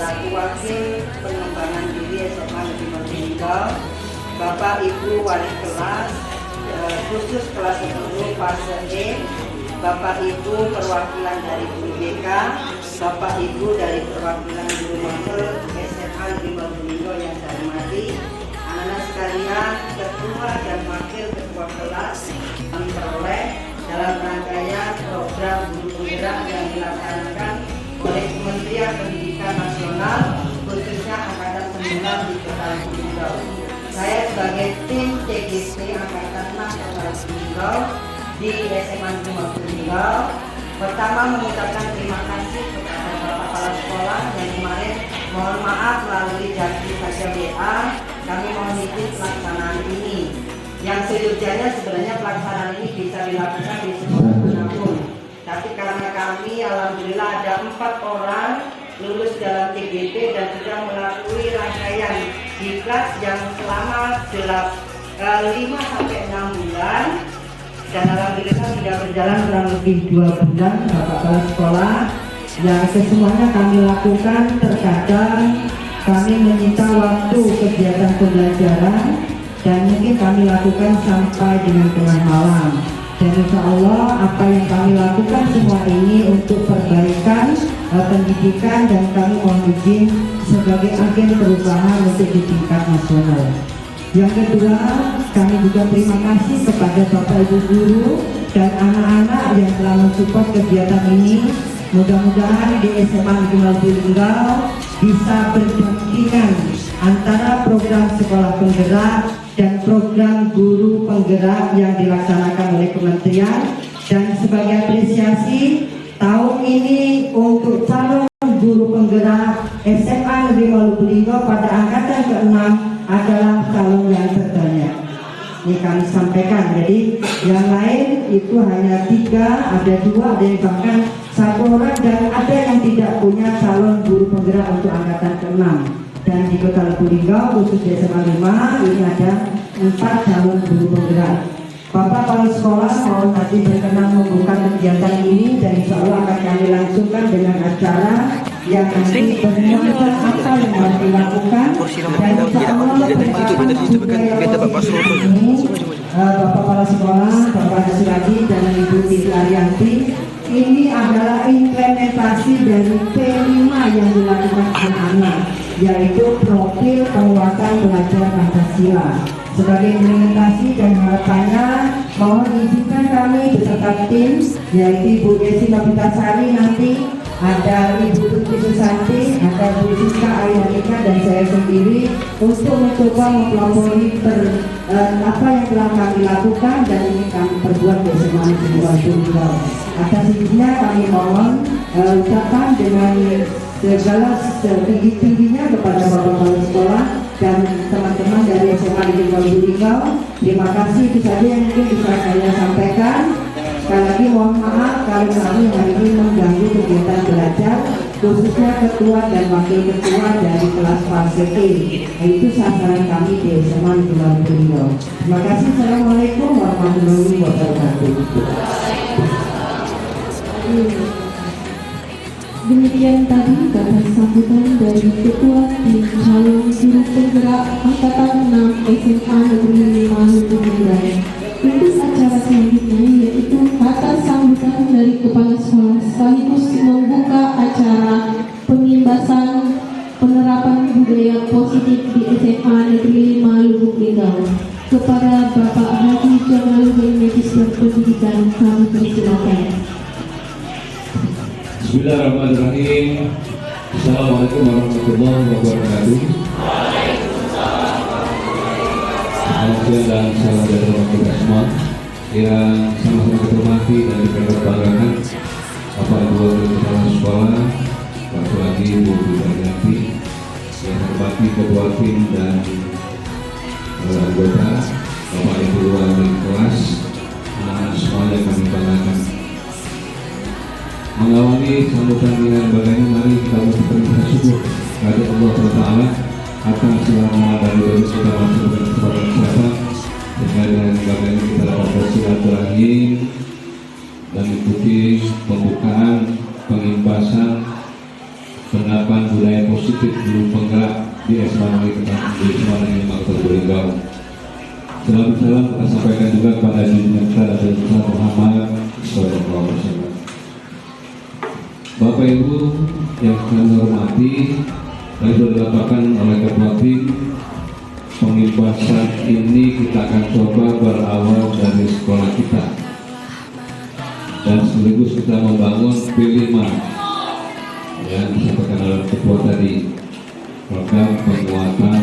selaku wakil pengembangan diri SMA Negeri Mojokerto, Bapak Ibu wali kelas khusus kelas 10 fase E, Bapak Ibu perwakilan dari guru BK, Bapak Ibu dari perwakilan guru model SMA Negeri Mojokerto yang saya hormati, anak-anak sekalian, ketua dan wakil ketua kelas memperoleh dalam rangkaian program guru penggerak yang dilaksanakan oleh Kementerian Pendidikan Nasional, khususnya Angkatan 9 di Kota Mojokerto. Saya sebagai tim CGC Angkatan 6 Kota Mojokerto di SMA Negeri Mojokerto, pertama mengucapkan terima kasih kepada Bapak Kepala Sekolah yang kemarin mohon maaf melalui janji saja WA kami mohon izin pelaksanaan ini. Yang sejujurnya sebenarnya pelaksanaan ini bisa dilakukan di sekolah manapun. Tapi karena kami alhamdulillah ada 4 orang lulus dalam TGP dan sudah melalui rangkaian di kelas yang selama 5-6 bulan dan alhamdulillah sudah berjalan kurang lebih 2 bulan Bapak Kepala Sekolah. Yang semuanya kami lakukan terkadang kami menyita waktu kegiatan pembelajaran dan mungkin kami lakukan sampai dengan tengah malam. Dan insya Allah apa yang kami lakukan semua ini untuk perbaikan pendidikan dan kami mohon izin sebagai agen perubahan untuk di tingkat nasional. Yang kedua, kami juga terima kasih kepada Bapak Ibu guru dan anak-anak yang telah mensupport kegiatan ini. Mudah-mudahan di SMA Negeri Mojokerto bisa berdampingan antara program sekolah penggerak dan program guru penggerak yang dilaksanakan oleh kementerian. Dan sebagai apresiasi tahun ini untuk calon guru penggerak SMA Negeri Mojokerto pada angkatan ke-6 adalah calon yang terbanyak. Ini kami sampaikan, jadi yang lain itu hanya 3, ada 2, ada yang bahkan 1 orang dan ada yang tidak punya calon guru penggerak untuk angkatan ke-6. Dan di Kota Mojokerto khusus di SMA 5 ini ada 4 calon guru penggerak. Bapak Kepala Sekolah mohon nanti berkenan membuka kegiatan ini dan insya Allah akan kami langsungkan dengan acara yang nanti bernuansa apa yang harus dilakukan, dan insya Allah penerapan budaya positif ini Bapak Kepala Sekolah, Bapak Suradi dan Ibu Titi Arianti, ini adalah implementasi dari P5 yang dilakukan anak-anak, yaitu profil penguatan belajar Pancasila. Sebagai implementasi dan harapannya, mohon izinkan kami beserta tim, yaitu Ibu Desi Novitasari, nanti ada Ibu Tuti Susanti, ada Bu Siska Ayunika dan saya sendiri untuk mencoba mempelopori apa yang telah kami lakukan dan ini kami perbuat bersama Ibu. Atas izinnya kami mohon ucapan dengan segala setinggi-tingginya kepada Bapak Kepala Sekolah dan teman-teman dari SMA Negeri Lubulingau. Terima kasih, itu saja yang mungkin bisa saya sampaikan. Sekali lagi mohon maaf kalau kami hari ini mengganggu kegiatan belajar, khususnya ketua dan wakil ketua dari kelas fase E. Itu sasaran kami di SMA Negeri Lubulingau. Terima kasih. Assalamualaikum warahmatullahi wabarakatuh. Demikian tadi kata sambutan dari Ketua Tim Calon Guru Penggerak Angkatan 6 SMA Negeri 5 Lubulingau. Untuk acara selanjutnya yaitu kata sambutan dari Kepala Sekolah sekaligus membuka acara pengimbasan penerapan budaya positif di SMA Negeri 5 Lubulingau. Kepada Bapak Haji Jamaluddin Magister Pendidikan, kami persilakan. Bismillahirrahmanirrahim. Assalamualaikum warahmatullahi wabarakatuh. Selamat siang dan salam sejahtera kita semua yang sama-sama kita hormati dan diperbanggakan Bapak Ibu Kepala Sekolah, Pak Suradi, Bu Arianti, yang hormati Ketua Tim dan anggota, Bapak Ibu wali kelas, anak-anak semua yang kami banggakan. Mengawali sambutan dengan bagainya, mari kita berterima syukur kepada Allah Taala atas selama dari kita masuk dengan kesempatan kesehatan, sehingga dengan bagainya kita dapat bersilaturahim dan mengikuti pembukaan, pengimbasan penerapan budaya positif guru penggerak di SMA Negeri 5 Lubulingau. Salam kita sampaikan juga kepada junjungan kita dan Muhammad sallallahu alaihi wasallam. Bapak Ibu yang kami hormati, tadi sudah dilakukan oleh Ketua Tim. Pengimbasan ini kita akan coba berawal dari sekolah kita dan sekaligus kita membangun P5 yang disampaikan oleh Ketua tadi, program penguatan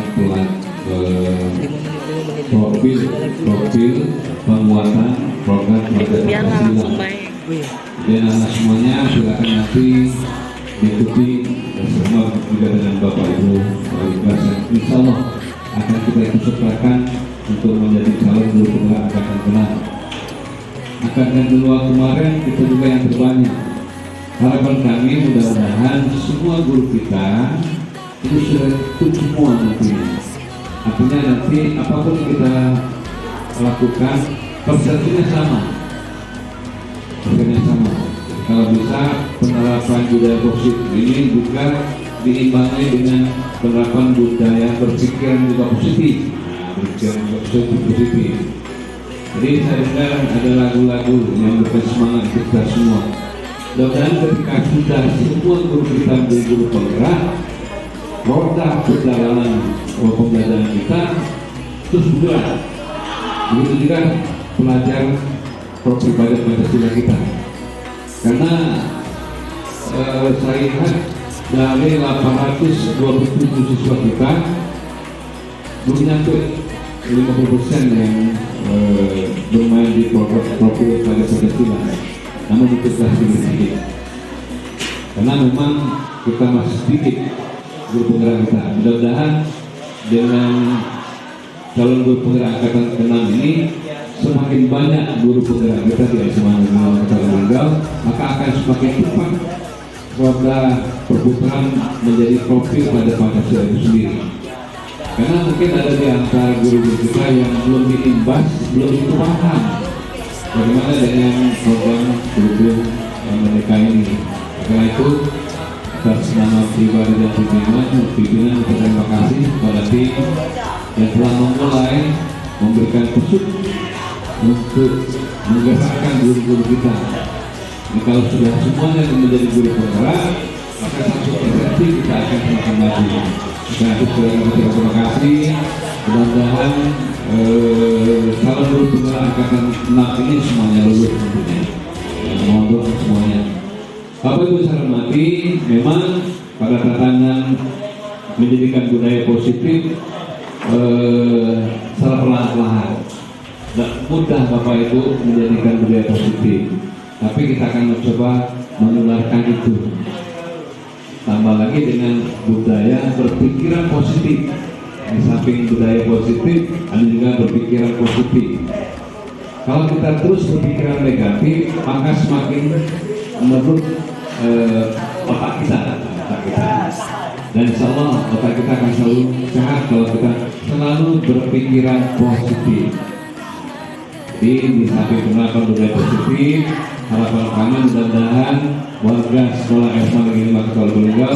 profil penguatan program pelajar Pancasila. Dan anak semuanya silakan nanti diikuti bersama juga dengan Bapak Ibu wali kelas yang insya Allah akan kita ikut sertakan untuk menjadi calon guru penggerak angkatan 6. Angkatan kedua kemarin kita juga yang terbanyak. Harapan kami mudah-mudahan semua guru kita itu sudah ikut semua nantinya. Artinya nanti apapun kita lakukan persepsinya sama. Kalau bisa penerapan budaya positif ini juga diimbangi dengan penerapan budaya berpikiran juga positif. Berpikiran juga positif. Jadi saya dengar ada lagu-lagu yang memberikan semangat kita semua. Dan ketika sudah semua guru kita menjadi guru penggerak, roda perjalanan pembelajaran kita terus bergerak. Begitu juga pelajar profil belajar Pancasila kita. Karena saya lihat dari 827 siswa kita belum nyampe 50% yang bermain di profil belajar Pancasila. Namun itu sudah sedikit. Karena memang kita masih sedikit guru penggerak kita. Mudah-mudahan dengan calon guru penggerak angkatan ke-6 ini semakin banyak guru penggerak kita di SMA Negeri Lubulingau, maka akan semakin cepat roda perputaran menjadi profil pada Pancasila itu sendiri. Karena mungkin ada di antara guru-guru kita yang belum diimbas, belum dipaham bagaimana dengan program kurikulum mereka ini. Karena itu atas nama pribadi dan pimpinan berterima kasih kepada tim yang telah memulai memberikan kusuk untuk menggerakkan guru-guru kita. Jadi kalau sudah semuanya menjadi guru penggerak, maka satu persepsi kita akan semakin maju. Nah, itu terima kasih. Mudah-mudahan calon guru penggerak angkatan 6 ini semuanya lulus tentunya. Mohon doa semuanya. Bapak Ibu saya hormati, memang pada tatanan menjadikan budaya positif secara perlahan-lahan. Tidak mudah Bapak Ibu menjadikan budaya positif, tapi kita akan mencoba menularkan itu. Tambah lagi dengan budaya berpikiran positif. Di samping budaya positif, ada juga berpikiran positif. Kalau kita terus berpikiran negatif, maka semakin menurut otak kita. Dan insya Allah otak kita akan selalu sehat kalau kita selalu berpikiran positif. Jadi di samping penerapan budaya positif, harapan kami mudah-mudahan warga sekolah SMA Negeri 5 Kota Lubulingga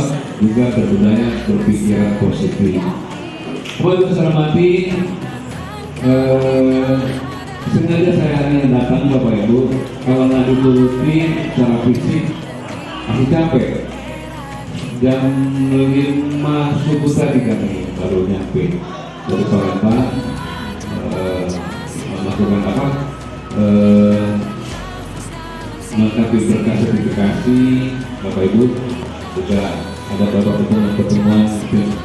juga berbudaya berpikiran positif. Buat saya hormati, sengaja saya hanya datang Bapak Ibu, kalau nggak dituruti secara fisik aku capek. Jam 5 subuh tadi katanya baru nyampe dari Palembang, melakukan apa? Melengkapi berkas sertifikasi Bapak Ibu, juga ada beberapa pertemuan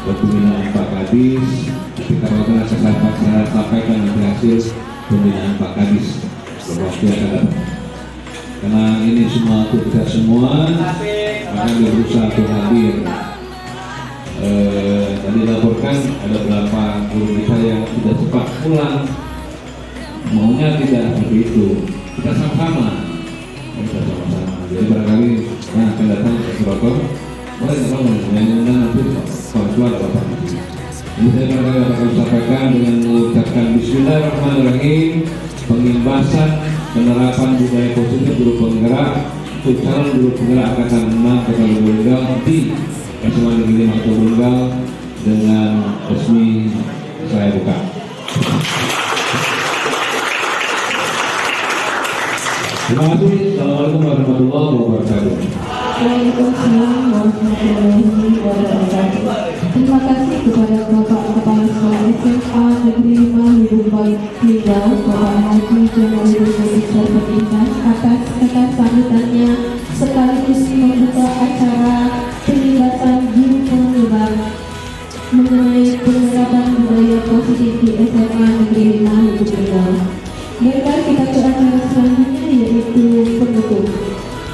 pembinaan Pak Kadis. Kita akan saya sampaikan nanti hasil pembinaan Pak Kadis waktu yang akan datang. Karena ini semua untuk kita semua, maka berusaha untuk hadir. Tadi dilaporkan ada beberapa guru kita yang sudah cepat pulang, maunya tidak seperti itu. Kita sama-sama. Jadi barangkali akan datang ke Surabaya. Boleh kalau yang nanti kalau keluar Bapak. Ini saya barangkali akan sampaikan dengan mengucapkan Bismillahirrahmanirrahim, pengimbasan penerapan budaya positif guru penggerak untuk calon guru penggerak angkatan 6 Kota Lubulingga di SMA Negeri 5 Kota Lubulingga dengan resmi saya buka. Terima kasih. Assalamualaikum warahmatullahi wabarakatuh. Waalaikumsalam warahmatullahi wabarakatuh. Terima kasih kepada Bapak Kepala Sekolah SMA Negeri 5 Lubulingga, Bapak Haji Jamaludin Sarpedingan atas kata sambutannya sekaligus membuka acara penjelasan guru penggerak mengenai penerapan budaya positif di SMA Negeri 5 Lubulingga. Baiklah, kita ke acara selanjutnya yaitu penutup.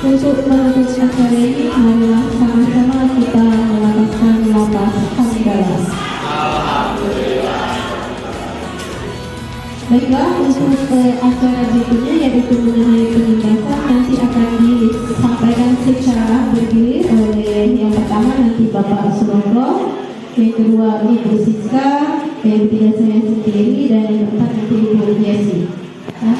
Untuk menutup acara ini, marilah sama-sama kita melafazkan lafaz hamdalah. Baiklah, untuk acara berikutnya yaitu mengenai penindakan nanti akan disampaikan secara bergilir oleh yang pertama nanti Bapak Suroto, yang kedua Ibu Siska, yang ketiga saya sendiri, dan yang keempat nanti Ibu Yesi. Kita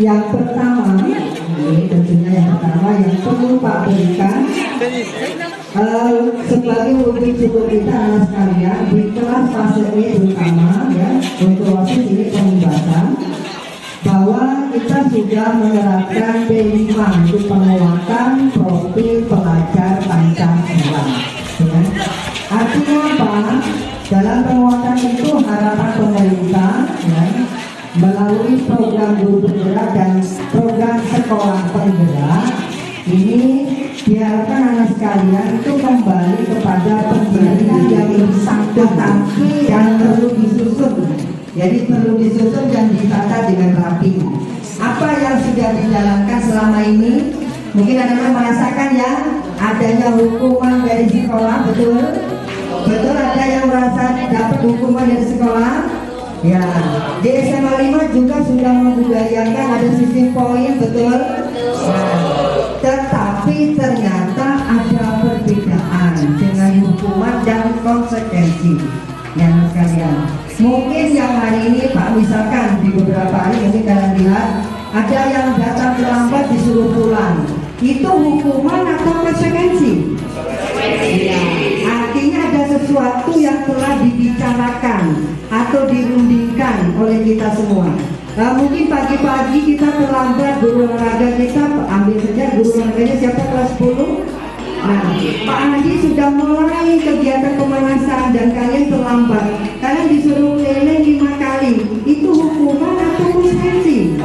Yang pertama, ini tentunya yang pertama yang perlu Pak berikan sebagai uji coba kita anak sekalian di kelas fase E terutama ya untuk waktu ini pembahasan bahwa kita sudah menerapkan P5 untuk penguatan profil pelajar Pancasila. Ya. Artinya apa? Dalam penguatan itu harapan pemerintah ya, melalui program guru penggerak dan program sekolah penggerak ini diharapkan anak sekalian itu kembali kepada pendidikan yang bersangkutan yang perlu disusun. Jadi perlu disusun dan ditata dengan rapi. Apa yang sudah dijalankan selama ini? Mungkin anak-anak merasakan ya adanya hukuman dari sekolah, betul? Betul, ada yang merasa dapat hukuman dari sekolah? Ya, di SMA 5 juga sudah membudayakan ada sistem poin, betul? Nah, tetapi ternyata ada perbedaan dengan hukuman dan konsekuensi. Yang sekalian, mungkin yang hari ini Pak misalkan di beberapa hari ini kalian lihat ada yang datang terlambat disuruh pulang. Itu hukuman atau konsekuensi? Ya, artinya ada sesuatu yang telah dibicarakan atau dirundingkan oleh kita semua. Mungkin pagi-pagi kita terlambat guru olahraga kita, ambil saja guru olahraganya siapa kelas 10. Nah, Pak Haji sudah mulai kegiatan pemanasan dan kalian terlambat. Kalian disuruh keliling 5 kali. Itu hukuman atau konsekuensi?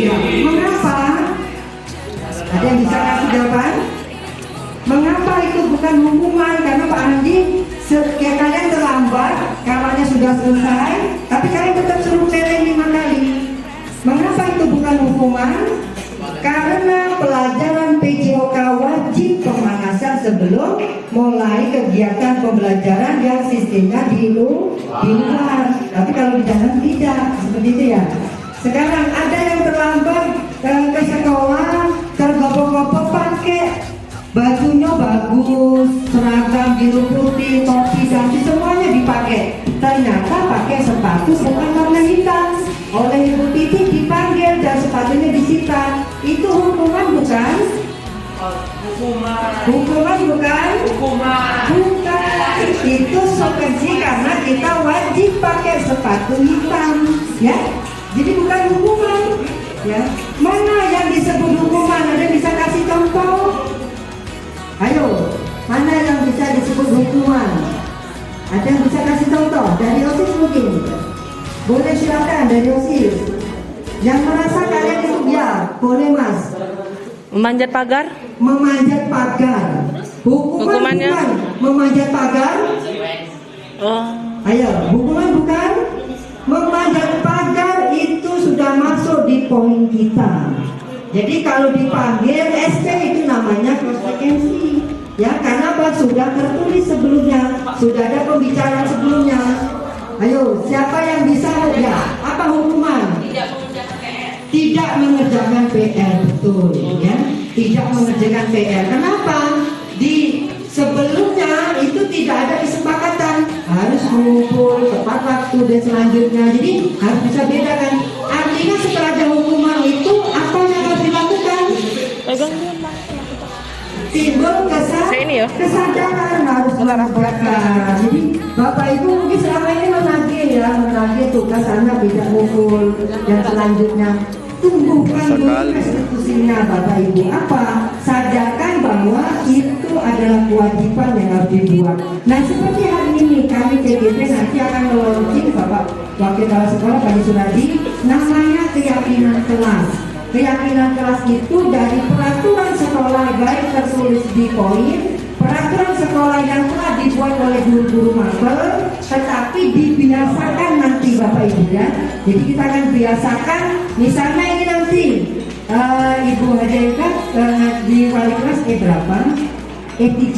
Ya, mengapa? Ada yang bisa kasih jawaban? Mengapa itu bukan hukuman? Karena Pak Haji, ya kalian terlambat, kamarnya sudah selesai, tapi kalian tetap suruh keliling 5 kali. Mengapa itu bukan hukuman? Karena pelajaran PJOK wajib pemanasan sebelum mulai kegiatan pembelajaran yang sistemnya di luar. Tapi kalau di dalam tidak seperti itu ya. Sekarang ada yang terlambat ke sekolah, tergopoh-gopoh pakai bajunya bagus, seragam biru putih, topi dan semuanya dipakai. Ternyata pakai sepatu bukan warna hitam. Oleh Ibu Titi dipanggil dan sepatunya disita. Itu hukuman bukan? Hukuman bukan? Bukan. Itu konsekuensi karena kita wajib pakai sepatu hitam, ya. Jadi bukan hukuman, ya. Mana yang disebut hukuman? Ada yang bisa kasih contoh? Ayo, mana yang bisa disebut hukuman? Ada yang bisa kasih contoh? Dari OSIS mungkin? Boleh silakan dari OSIS. Yang merasa kalian itu ya, boleh Mas. Memanjat pagar? Memanjat pagar. Hukumannya bukan memanjat pagar. Oh. Ayo, hukuman bukan memanjat pagar, itu sudah masuk di poin kita. Jadi kalau dipanggil SP itu namanya konsekuensi. Ya, karena apa? Sudah tertulis sebelumnya, sudah ada pembicaraan sebelumnya. Ayo, siapa yang bisa ya? Apa hukuman? Tidak mengerjakan PR, betul ya. Tidak mengerjakan PR. Kenapa? Di sebelumnya itu tidak ada kesepakatan harus mengumpul tepat waktu dan selanjutnya. Jadi harus bisa bedakan. Artinya setelah ada hukuman itu apa yang harus dilakukan? Timbul kesadaran harus melakukan. Jadi Bapak Ibu mungkin selama ini menagih tugas anak tidak ngumpul dan selanjutnya. Tumbuhkan dulu institusinya Bapak Ibu. Apa? Sadarkan bahwa itu adalah kewajiban yang harus dibuat. Nah seperti hari ini kami CGP nanti akan meluncurkan Bapak Wakil Kepala Sekolah Pak Suradi, namanya keyakinan kelas. Keyakinan kelas itu dari peraturan sekolah baik tertulis di poin, peraturan sekolah yang telah dibuat oleh guru-guru mapel, tetapi dibiasakan nanti Bapak Ibu ya. Jadi kita akan biasakan, misalnya ini nanti Ibu Hajaika di wali kelas berapa? E3.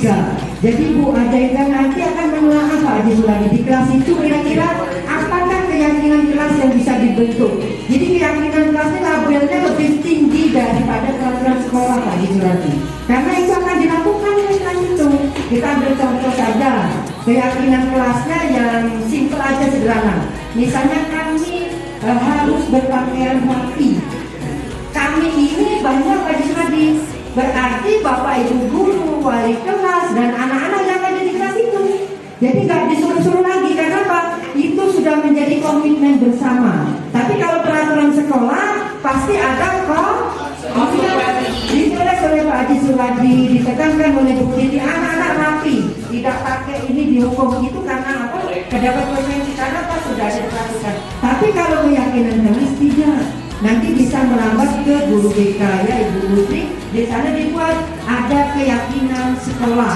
Jadi Bu Hajaika nanti akan menelaah Pak Haji Suladi di kelas itu kira-kira apakah keyakinan kelas yang bisa dibentuk. Jadi keyakinan kelas ini labelnya lebih tinggi daripada peraturan sekolah Pak Haji Suladi. Karena itu akan dilakukan dengan itu. Kita ambil contoh saja, keyakinan kelasnya yang simpel aja sederhana. Misalnya kami harus berpakaian rapi. Kami ini banyak adik-adik, berarti Bapak Ibu guru, wali kelas, dan anak-anak yang ada di kelas itu. Jadi nggak disuruh-suruh lagi, kenapa? Itu sudah menjadi komitmen bersama. Tapi kalau peraturan sekolah pasti ada kok. Ditulis oleh Pak Haji Suradi, ditekankan oleh Bu Titi, anak-anak rapi, tidak pakai ini dihukum. Itu karena apa? Terdapat konsekuensi karena apa? Sudah ada dilakukan. Tapi kalau keyakinan kami tidak, nanti bisa melambat ke guru BK ya Ibu Putri. Di sana dibuat ada keyakinan sekolah.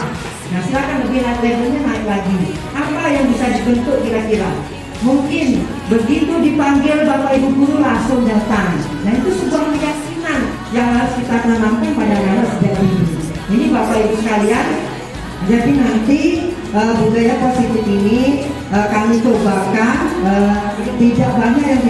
Nah silakan lebih levelnya naik lagi. Apa yang bisa dibentuk kira-kira? Mungkin begitu dipanggil Bapak Ibu guru langsung datang. Nah itu sebuah keyakinan yang harus kita tanamkan pada anak sejak dini. Ini Bapak Ibu sekalian, jadi nanti budaya positif ini kami cobakan. Tidak banyak yang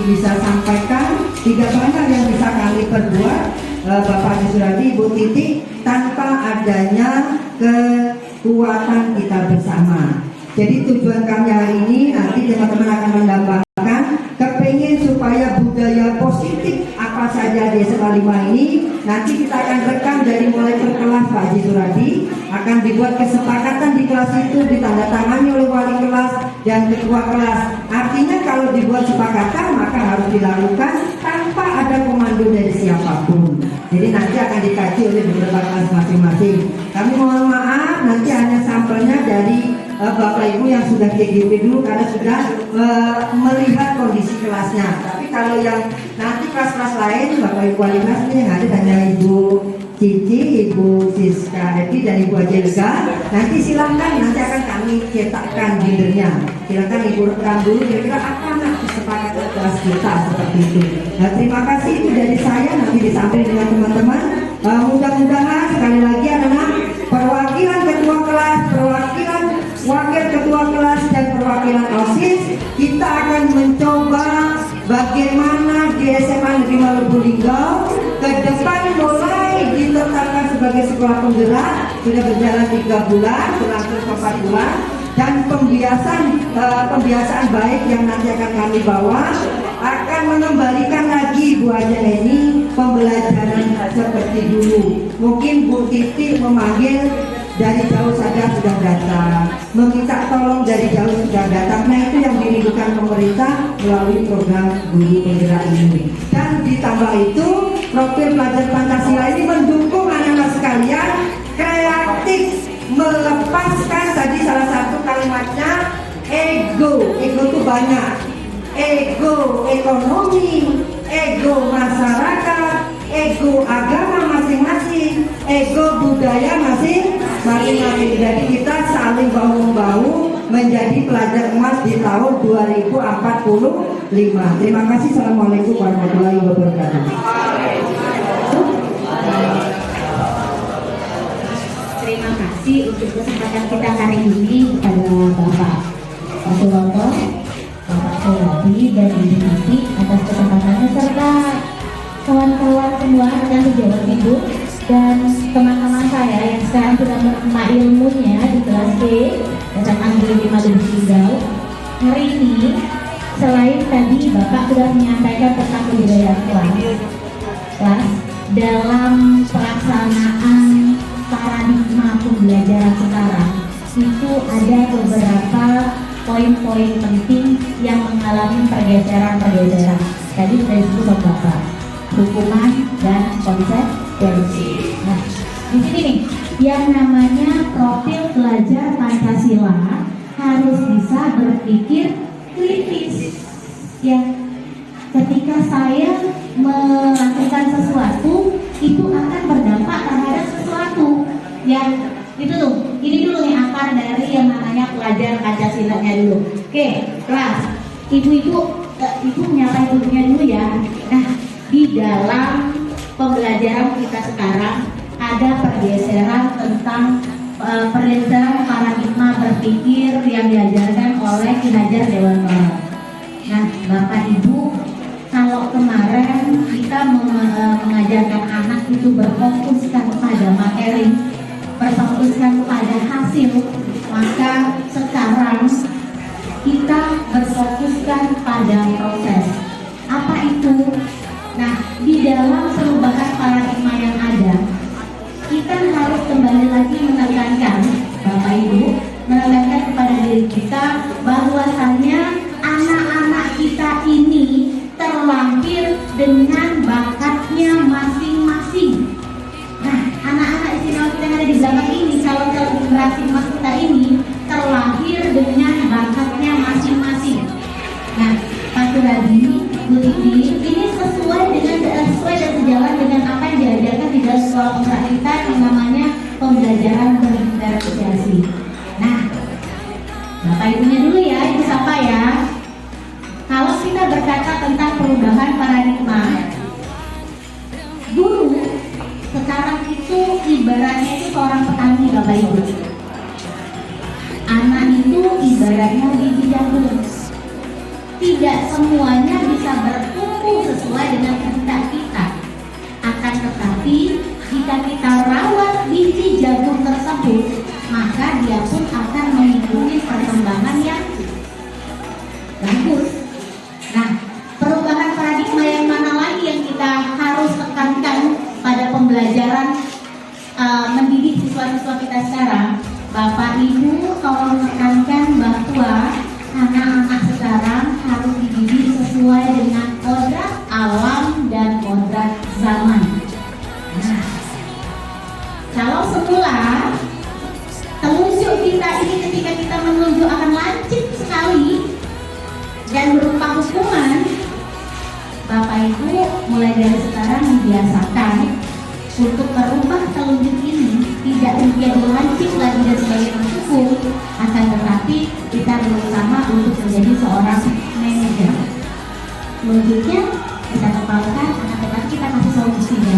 bisa sampaikan, tidak banyak yang bisa kami perbuat, Bapak Haji Suradi, Ibu Titi, tanpa adanya kekuatan kita bersama. Jadi tujuan kami hari ini nanti teman-teman akan menambahkan kepingin supaya budaya positif apa saja di SMA 5 ini nanti kita akan rekam dari mulai per kelas Pak Haji Suradi, akan dibuat kesepakatan di kelas itu ditandatangani oleh wali kelas dan ketua kelas. Artinya kalau dibuat sepakatan maka harus dilakukan tanpa ada komando dari siapapun. Jadi nanti akan dikaji oleh beberapa kelas masing-masing. Kami mohon maaf nanti hanya sampelnya dari Bapak Ibu yang sudah TGP dulu karena sudah melihat kondisi kelasnya. Tapi kalau yang nanti kelas-kelas lain Bapak Ibu wali kelas ini yang ada hanya Ibu Cici, Ibu Siska Edi dan Ibu Ajelga. Nanti silakan, nanti akan kami cetakkan leadernya. Silakan Ibu rekam dulu kira-kira apa nanti kesepakatan kelas kita seperti itu. Nah terima kasih itu dari saya, nanti disampaikan dengan teman-teman. Mudah-mudahan sekali lagi adalah perwakilan ketua kelas, perwakilan wakil ketua kelas dan perwakilan OSIS, kita akan mencoba bagaimana di SMA Negeri Maluku Linggau ke depan mulai ditetapkan sebagai sekolah penggerak, sudah berjalan 3 bulan, berlangsung 4 bulan, dan pembiasaan baik yang nanti akan kami bawa akan mengembalikan lagi Bu Haja ini pembelajaran seperti dulu. Mungkin Bu Titi memanggil dari jauh saja sudah datang, meminta tolong dari jauh sudah datang. Nah itu yang dirindukan pemerintah melalui program guru penggerak ini. Dan ditambah itu profil pelajar Pancasila ini mendukung anak-anak sekalian kreatif, melepaskan tadi salah satu kalimatnya ego. Ego itu banyak, ego ekonomi, ego masyarakat, ego agama masing-masing, ego budaya masing-masing. Jadi kita saling bahu-membahu menjadi pelajar emas di tahun 2045. Terima kasih. Assalamualaikum warahmatullahi wabarakatuh. Terima kasih untuk kesempatan kita hari ini kepada Bapak Suroto, Bapak Suradi dan Ibu Titi atas kesempatannya serta kawan-kawan semua yang di Jawa Timur dan teman-teman saya yang sekarang sudah menerima ilmunya di kelas B SMA Negeri Maluku Linggau. Hari ini selain tadi Bapak sudah menyampaikan tentang kebudayaan kelas dalam pelaksanaan paradigma pembelajaran sekarang itu ada beberapa poin-poin penting yang mengalami pergeseran. Tadi sudah disebut Bapak, hukuman dan konsekuensi. Nah, di sini nih yang namanya profil pelajar Pancasila harus bisa berpikir kritis. Ya, ketika saya melakukan sesuatu itu akan berdampak terhadap sesuatu. Ya, itu tuh. Ini dulu nih akar dari yang namanya pelajar Pancasilanya dulu. Oke, kelas. Ibu menyapa ibunya dulu ya. Nah, di dalam pembelajaran kita sekarang ada pergeseran tentang pergeseran paradigma berpikir yang diajarkan oleh Ki Hajar Dewantara. Nah, Bapak Ibu, kalau kemarin kita mengajarkan anak itu berfokuskan pada materi, berfokuskan pada hasil, maka sekarang kita berfokuskan pada proses. terlahir dengan bakatnya masing-masing. Nah, anak-anak istimewa kita yang ada di belakang ini, calon-calon generasi emas kita ini terlahir dengan bakatnya masing-masing. Nah, Pak Suradi, Bu Titi, ini sesuai dan sejalan dengan apa yang diajarkan di dalam sekolah penggerak kita yang namanya pembelajaran berinterpretasi. Nah, Bapak Ibunya dulu ya, Ibu sapa ya. Kalau kita berkata tentang perubahan paradigma, guru sekarang itu ibaratnya itu seorang petani, Bapak Ibu. Anak itu ibaratnya biji jagung. Tidak semuanya bisa bertumbuh sesuai dengan kehendak kita. Akan tetapi jika kita rawat biji jagung tersebut, maka dia pun akan mengikuti perkembangan yang bagus. Nah, perubahan paradigma yang mana lagi yang kita harus tekankan pada pembelajaran mendidik siswa-siswa kita sekarang? Bapak Ibu tolong tekankan bahwa anak-anak sekarang harus dididik sesuai dengan kodrat alam dan kodrat zaman. Nah, kalau semula telunjuk kita ini ketika kita menunjuk akan lancip sekali dan berupa hukuman, Bapak Ibu mulai dari sekarang membiasakan untuk merubah telunjuk ini tidak menjadi lancip lagi dan sebagai penghukum, akan tetapi kita berusaha untuk menjadi seorang manajer. Telunjuknya kita kepalkan, akan tetapi kita kasih solusinya.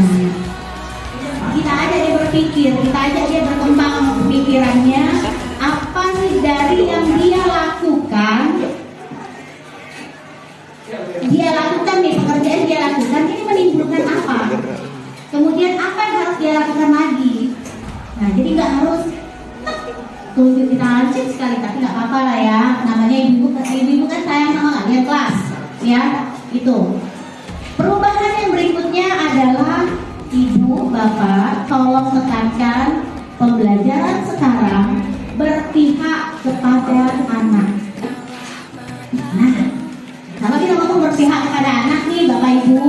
Kita ajak dia berpikir, kita ajak dia berkembang pikirannya. Apa sih dari yang dia lakukan? Dia lakukan nih, pekerjaan dia lakukan ini menimbulkan apa? Kemudian apa yang harus dia lakukan lagi? Nah, jadi nggak harus tunjuk kita lancip sekali, tapi nggak apa-apa lah ya. Namanya ibu kan sayang sama kalian kelas, ya itu. Perubahan yang berikutnya adalah Ibu, Bapak, tolong tekankan pembelajaran sekarang berpihak kepada anak. Nah, kalau kita ngomong berpihak kepada anak nih, Bapak Ibu,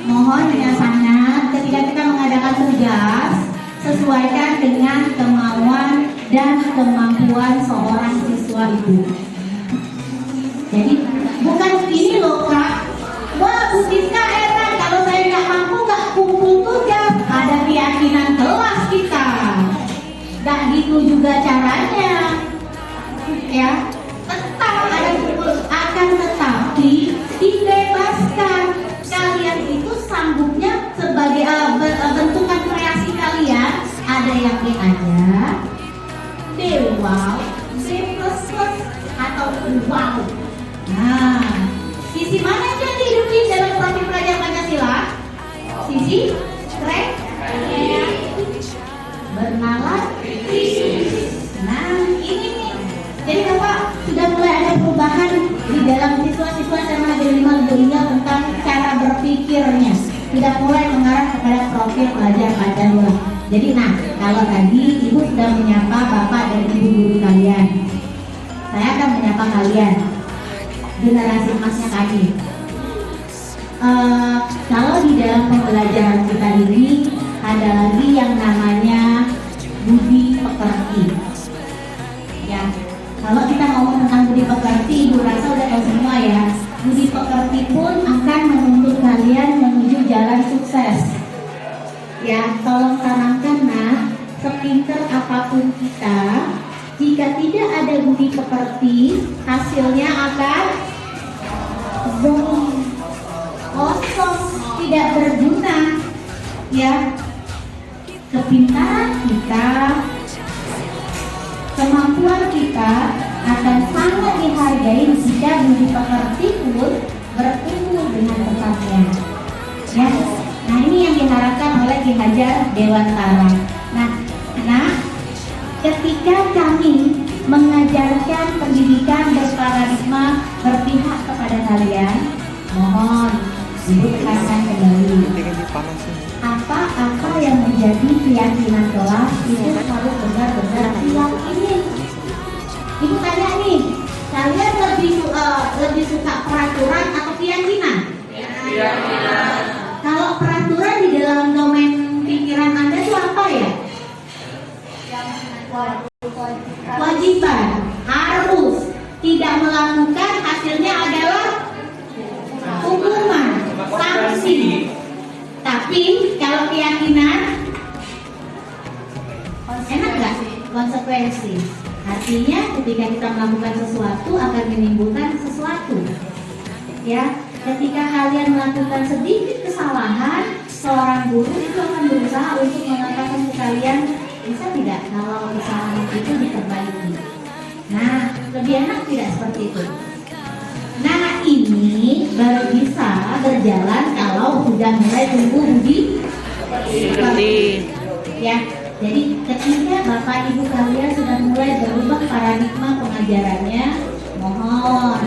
mohon dengan sangat ketika kita mengadakan tugas, sesuaikan dengan kemauan dan kemampuan seorang siswa itu. Jadi bukan ini loh Kak, wah Bu Siska enak kalau saya nggak mampu nggak kumpul tugas, ada keyakinan kelas kita. Nggak gitu juga caranya, ya. Tetap ada kumpul, akan tetapi dibebaskan. Kalian itu sanggupnya sebagai bentukan kreasi kalian, ada yang B aja, B wow, B plus plus atau wow. Nah, sisi mana yang dihidupin dalam profil pelajar Pancasila? Sisi keren, bernalar. Nah, ini nih. Jadi Bapak sudah mulai ada perubahan di dalam siswa-siswa SMA Negeri 5 Lubulingga tentang cara berpikirnya. Tidak mulai mengarah kepada profil pelajar Pancasila. Jadi nah, kalau tadi Ibu sudah menyapa Bapak dan Ibu guru kalian, saya akan menyapa kalian, generasi emasnya kami. Kalau di dalam pembelajaran kita ini ada lagi yang namanya budi pekerti. Ya, kalau kita ngomong tentang budi pekerti, Ibu rasa udah tahu semua ya. Budi pekerti pun akan menuntut kalian menuju jalan sukses. Ya, tolong tanamkan nah, sepinter apapun kita, jika tidak ada budi pekerti, hasilnya akan kosong, tidak berguna. Ya, kepintaran kita, kemampuan kita akan sangat dihargai jika budi pekerti pun bertumbuh dengan tempatnya. Ya, nah ini yang diharapkan oleh Ki Hajar Dewantara. Nah, ketika kami mengajarkan pendidikan berparadigma berpihak kepada kalian, mohon Ibu tekankan kembali. Apa-apa yang menjadi keyakinan kelas itu harus benar-benar diyakini. Ibu tanya nih, kalian lebih suka peraturan atau keyakinan? Kalau peraturan di dalam domain pikiran Anda itu apa ya? Kewajiban, harus. Tidak melakukan hasilnya adalah hukuman, sanksi. Tapi kalau keyakinan, enak nggak? Konsekuensi. Artinya ketika kita melakukan sesuatu akan menimbulkan sesuatu. Ya, ketika kalian melakukan sedikit kesalahan, seorang guru itu akan berusaha untuk mengatakan ke kalian, bisa tidak kalau kesalahan itu diperbaiki. Nah, lebih enak tidak seperti itu. Nah, ini baru bisa berjalan kalau sudah mulai tumbuh budi pekerti. Ya, jadi ketika Bapak Ibu kalian sudah mulai berubah paradigma pengajarannya, mohon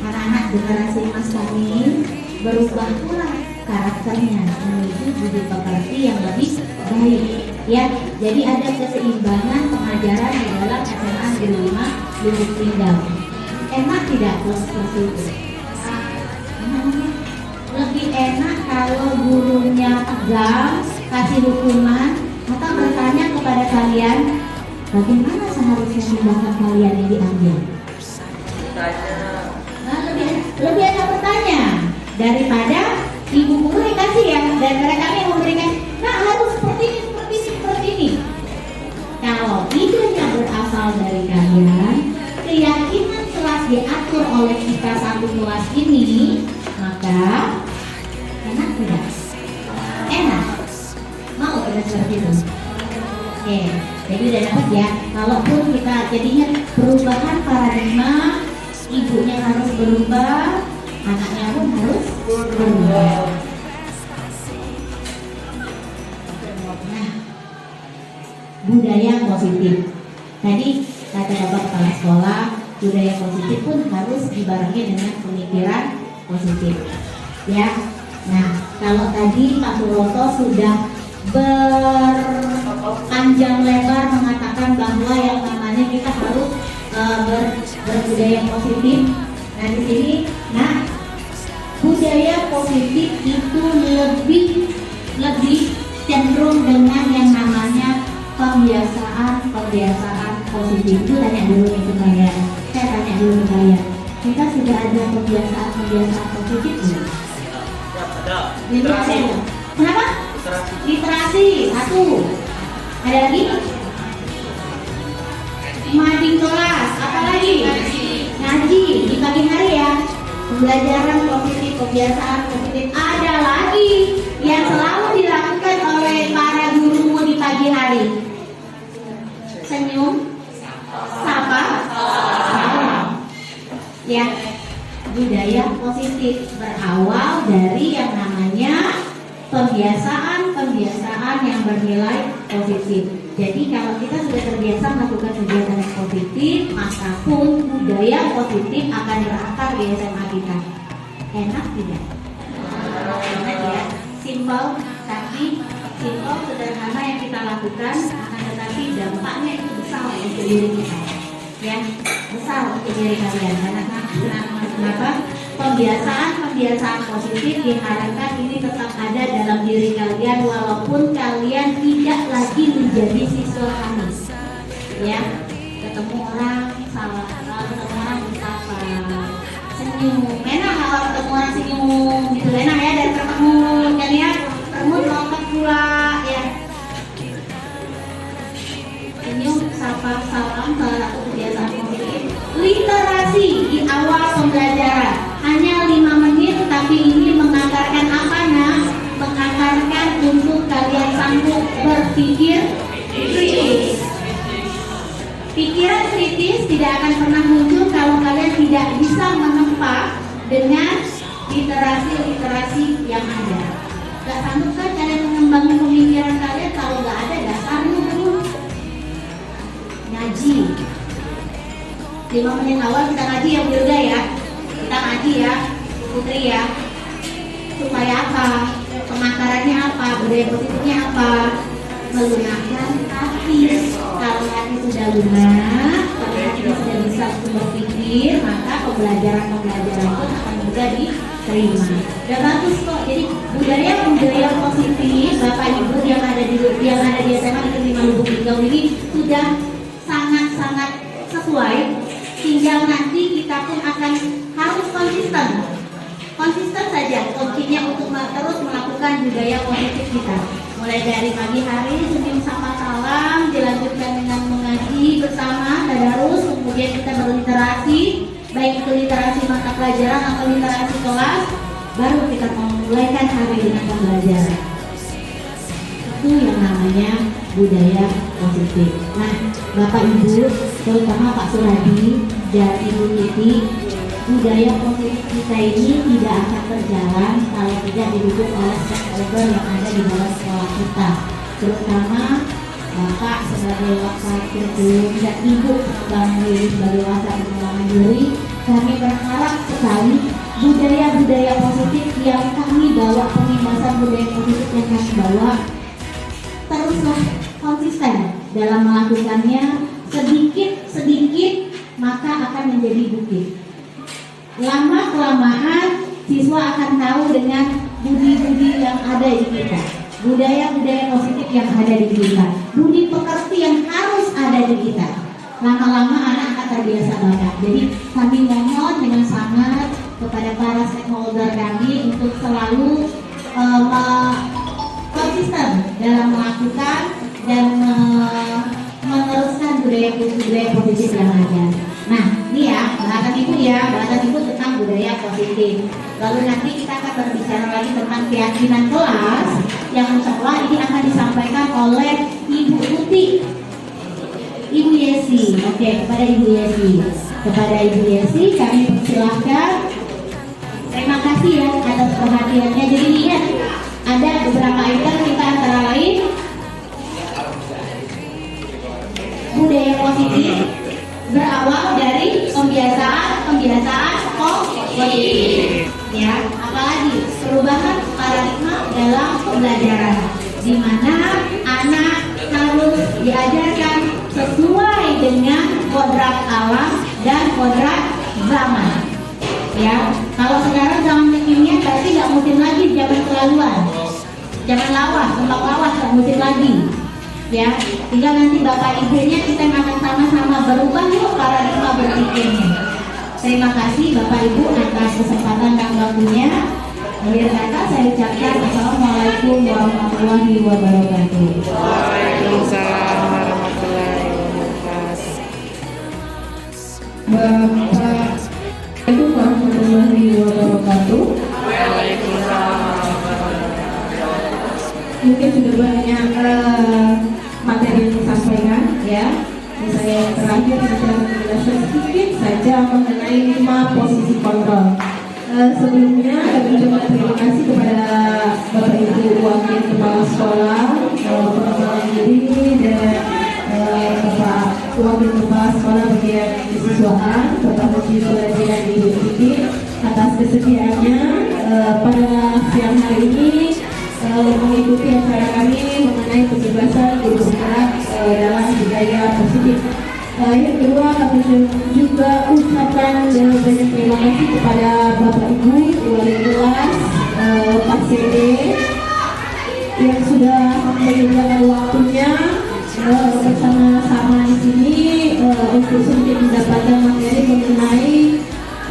anak-anak generasi emas kami berubah pula karakternya menuju budi pekerti yang lebih baik. Ya, jadi ada keseimbangan pengajaran di dalam SMA Negeri 5 Lubuk Linggau. Enak tidak seperti itu? Lebih enak kalau gurunya tegang, kasih hukuman, atau bertanya kepada kalian, bagaimana seharusnya tindakan kalian yang diambil? Nah, lebih enak bertanya daripada ibu guru yang kasih ya, daripada kami yang memberikan. Nah, harus seperti ini, seperti ini, seperti ini. Kalau idenya berasal dari kalian, keyakinan kelas diatur oleh kita satu kelas ini, maka enak tidak? Enak. Mau kita seperti itu? Oke, jadi udah dapat ya. Kalaupun kita jadinya perubahan paradigma, ibunya harus berubah, anaknya pun harus berubah. Nah, budaya positif. Tadi kata Bapak Kepala Sekolah, budaya positif pun harus dibarengi dengan pemikiran positif. Ya. Nah, kalau tadi Pak Suroto sudah berpanjang lebar mengatakan bahwa yang namanya kita harus berbudaya positif. Nah, di sini, budaya positif itu lebih cenderung dengan yang namanya pembiasaan positif. Itu tanya dulu nih ke kalian. Saya tanya dulu ke kalian. Kita sudah ada pembiasaan positif belum? Literasi. Kenapa? Literasi. Satu. Ada lagi? Mading kelas. Apa lagi? Ngaji di pagi hari ya. Pembelajaran positif, kebiasaan positif. Ada lagi yang selalu dilakukan oleh para gurumu di pagi hari. Senyum, sapa, ya. Budaya positif berawal dari yang namanya pembiasaan yang bernilai positif. Jadi kalau kita sudah terbiasa melakukan kegiatan yang positif, maka pun budaya positif akan berakar di SMA kita. Enak tidak? Enak ya. Simpel, tapi simpel sederhana yang kita lakukan, akan tetapi dampaknya itu besar untuk diri kita. Ya, besar untuk diri kalian. Karena kenapa? Pembiasaan positif diharapkan ini tetap ada dalam diri kalian walaupun kalian tidak lagi menjadi siswa kami. Ya, ketemu orang salah, kalau ketemu orang bersapa, senyum. Enak kalau ketemu orang senyum, gitu enak ya, dan ketemu kan ya, ketemu lompat pula ya. Senyum, sapa, salam, salah satu kebiasaan positif. Literasi di awal pembelajaran hanya 5 menit, tapi ini mengakarkan apa nak? Mengakarkan untuk kalian sanggup berpikir kritis. Pikiran kritis tidak akan pernah muncul kalau kalian tidak bisa menempa dengan literasi yang ada. Gak sanggup kan kalian mengembangkan pemikiran kalian kalau gak ada dasarnya dulu. Ngaji 5 menit awal kita ngaji ya Bu Yoga ya. Kita ngaji ya Putri ya. Supaya apa? Pemakarannya apa? Budaya positifnya apa? Melunakkan hati. Kalau hati sudah lunak, kalau hati sudah bisa untuk berpikir, berpikir, maka pembelajaran pun akan mudah diterima. Dan bagus kok. Jadi budaya positif Bapak Ibu yang ada di SMA Negeri 5 Lubuk Linggau ini sudah sangat-sangat sesuai. Tinggal nanti kita pun akan harus konsisten saja kuncinya untuk terus melakukan budaya positif kita. Mulai dari pagi hari Senin Sapa Salam, dilanjutkan dengan mengaji bersama tadarus, kemudian kita berliterasi, baik itu literasi mata pelajaran atau literasi kelas, baru kita memulaikan hari dengan pembelajaran. Itu yang namanya budaya positif. Nah, Bapak Ibu, terutama Pak Suradi dan Ibu Titi, budaya positif kita ini tidak akan berjalan kalau tidak didukung oleh stakeholder yang ada di dalam sekolah kita, terutama Bapak sebagai wakil ketua dan Ibu Bang Willy sebagai wakil pengembangan diri. Kami berharap sekali budaya-budaya positif yang kami bawa, pembebasan budaya positif yang kami bawa, teruslah konsisten dalam melakukannya, sedikit maka akan menjadi bukit. Lama-kelamaan siswa akan tahu dengan budi-budi yang ada di kita, budaya-budaya positif yang ada di kita, budi pekerti yang harus ada di kita. Lama-lama anak akan terbiasa banget. Jadi kami mohon dengan sangat kepada para stakeholder kami untuk selalu konsisten dalam melakukan dan meneruskan budaya positif yang ada. Nah, ini ya, bahasan ibu tentang budaya positif. Lalu nanti kita akan berbicara lagi tentang keyakinan kelas yang insya Allah ini akan disampaikan oleh Ibu Tuti, Ibu Yesi. Oke, kepada Ibu Yesi kami persilahkan. Terima kasih ya atas perhatiannya. Jadi lihat, ada beberapa item kita antara lain budaya positif berawal dari pembiasaan positif, ya. Apalagi perubahan paradigma dalam pembelajaran, di mana anak harus diajarkan sesuai dengan kodrat alam dan kodrat zaman. Ya, kalau sekarang zaman kekinian berarti nggak mungkin lagi zaman kelaluan, zaman lawas, tembak lawas nggak mungkin lagi. Ya, tinggal nanti Bapak Ibunya kita akan sama-sama berubah yuk paradigma berpikirnya. Terima kasih Bapak Ibu atas kesempatan dan waktunya. Akhir kata saya ucapkan Assalamualaikum warahmatullahi wabarakatuh. Waalaikumsalam warahmatullahi wabarakatuh. Bapak Ibu warahmatullahi wabarakatuh. Mungkin sudah banyak materi yang disampaikan, ya. Saya yang terakhir saya menjelaskan sedikit saja mengenai 5 posisi kontrol. Sebelumnya kami ucapkan terima kasih kepada Bapak Ibu Wakil Kepala Sekolah, pengembangan diri dan Bapak Wakil Kepala Sekolah bagian kesiswaan, Bapak Haji Suradi dan Ibu Titi atas kesediaannya pada siang hari ini mengikuti acara kami mengenai kebebasan bergerak dalam budaya positif. Yang kedua, kami juga ucapkan banyak terima kasih kepada Bapak Ibu wali kelas Pak CD yang sudah menyediakan waktunya bersama-sama di sini untuk sedikit mendapatkan materi mengenai